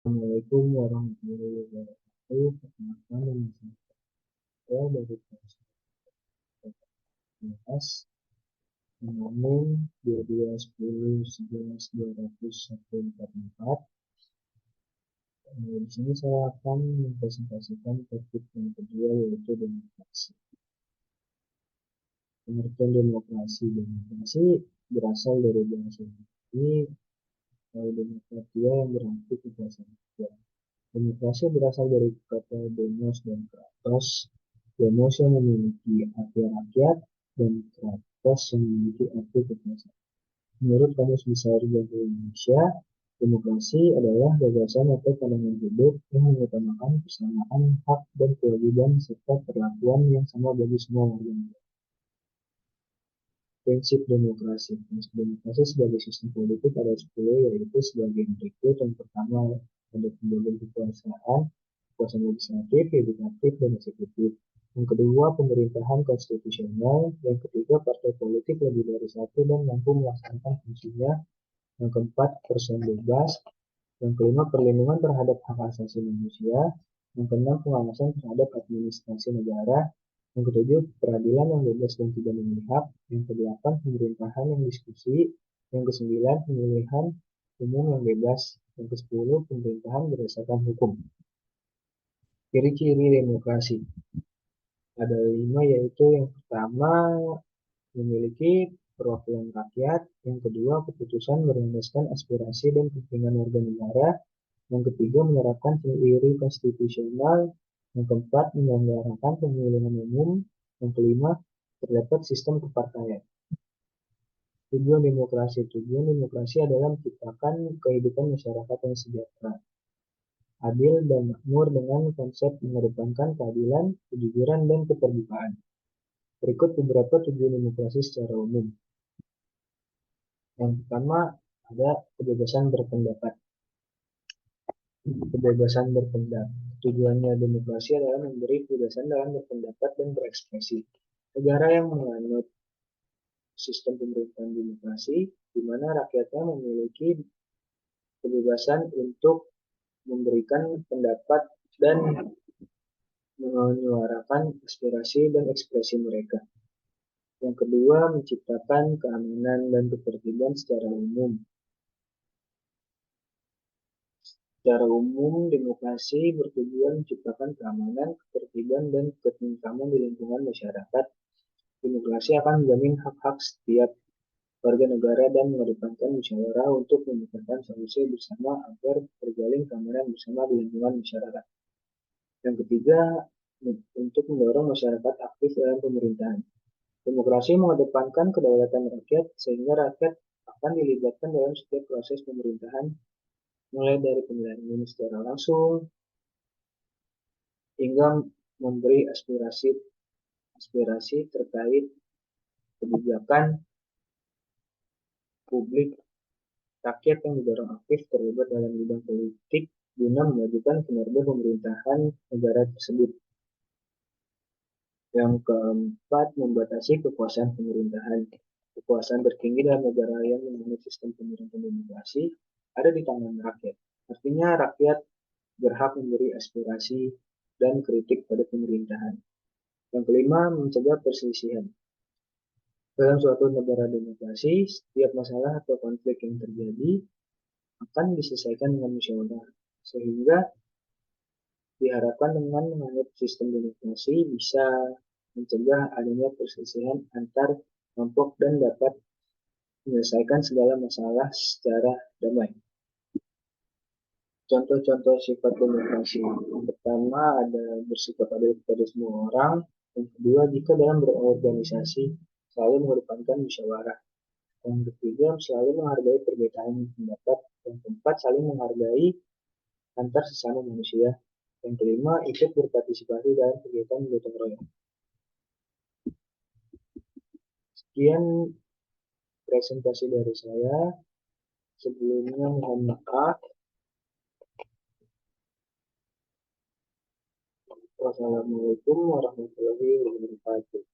Assalamualaikum warahmatullahi wabarakatuh. Perkenalkan nama saya dari kelas 11 nomor 2210111244. Di sini saya akan mempresentasikan topik yang kedua yaitu demokrasi. Pengertian demokrasi. Demokrasi berasal dari bahasa ini demokratia yang berarti kekuasaan rakyat. Demokrasi berasal dari kata demos dan kratos. Demos yang memiliki arti rakyat dan kratos yang memiliki arti kekuasaan. Menurut Kamus Besar Bahasa Indonesia, demokrasi adalah gagasan atau pandangan hidup yang mengutamakan kesamaan hak dan kewajiban serta perlakuan yang sama bagi semua warga negara. Prinsip demokrasi. Prinsip demokrasi sebagai sistem politik ada 10, yaitu sebagai berikut. Yang pertama, ada pembagian kekuasaan legislatif, yudikatif, dan eksekutif. Yang kedua, pemerintahan konstitusional. Yang ketiga, partai politik lebih dari satu dan mampu melaksanakan fungsinya. Yang keempat, persen bebas. Yang kelima, perlindungan terhadap hak asasi manusia. Yang keenam, pengawasan terhadap administrasi negara. Yang ketujuh, peradilan yang bebas dan tidak memihak. Yang kedelapan, pemerintahan yang diskusi. Yang kesembilan, pemilihan umum yang bebas. Yang kesepuluh, pemerintahan berdasarkan hukum. Ciri-ciri demokrasi. Ada 5, yaitu yang pertama, memiliki perwakilan rakyat. Yang kedua, keputusan berlandaskan aspirasi dan kepentingan warga negara. Yang ketiga, menerapkan teori konstitusional. Yang keempat, menyelenggarakan pemilihan umum. Yang kelima, terdapat sistem kepartaian. Tujuan demokrasi. Tujuan demokrasi adalah menciptakan kehidupan masyarakat yang sejahtera, adil, dan makmur dengan konsep mengedepankan keadilan, kejujuran, dan keterbukaan. Berikut beberapa tujuan demokrasi secara umum. Yang pertama, ada kebebasan berpendapat. Kebebasan berpendapat. Tujuannya demokrasi adalah memberi kebebasan dalam berpendapat dan berekspresi. Negara yang menganut sistem pemerintahan demokrasi, di mana rakyatnya memiliki kebebasan untuk memberikan pendapat dan menyuarakan aspirasi dan ekspresi mereka. Yang kedua, menciptakan keamanan dan ketertiban secara umum. Secara umum, demokrasi bertujuan menciptakan keamanan, ketertiban, dan ketentraman di lingkungan masyarakat. Demokrasi akan menjamin hak-hak setiap warga negara dan mengedepankan musyawarah untuk menemukan solusi bersama agar terjalin keamanan bersama di lingkungan masyarakat. Yang ketiga, untuk mendorong masyarakat aktif dalam pemerintahan. Demokrasi mengedepankan kedaulatan rakyat sehingga rakyat akan dilibatkan dalam setiap proses pemerintahan, mulai dari pemilihan umum secara langsung hingga memberi aspirasi terkait kebijakan publik. Rakyat yang didorong aktif terlibat dalam bidang politik guna memajukan kinerja pemerintahan negara tersebut. Yang keempat, membatasi kekuasaan pemerintahan. Kekuasaan tertinggi dalam negara yang menganut sistem pemerintahan demokrasi ada di tangan rakyat. Artinya rakyat berhak memberi aspirasi dan kritik pada pemerintahan. Yang kelima, mencegah perselisihan. Dalam suatu negara demokrasi, setiap masalah atau konflik yang terjadi akan diselesaikan dengan musyawarah, sehingga diharapkan dengan menganut sistem demokrasi bisa mencegah adanya perselisihan antar kelompok dan dapat menyelesaikan segala masalah secara damai. Contoh-contoh sifat demokrasi. Yang pertama ada bersikap adil kepada semua orang. Yang kedua, jika dalam berorganisasi selalu mengedepankan musyawarah. Yang ketiga, selalu menghargai perbedaan pendapat. Yang keempat, saling menghargai antar sesama manusia. Yang kelima, ikut berpartisipasi dalam kegiatan gotong royong. Sekian presentasi dari saya. Sebelumnya mohon maaf. Wassalamualaikum warahmatullahi wabarakatuh.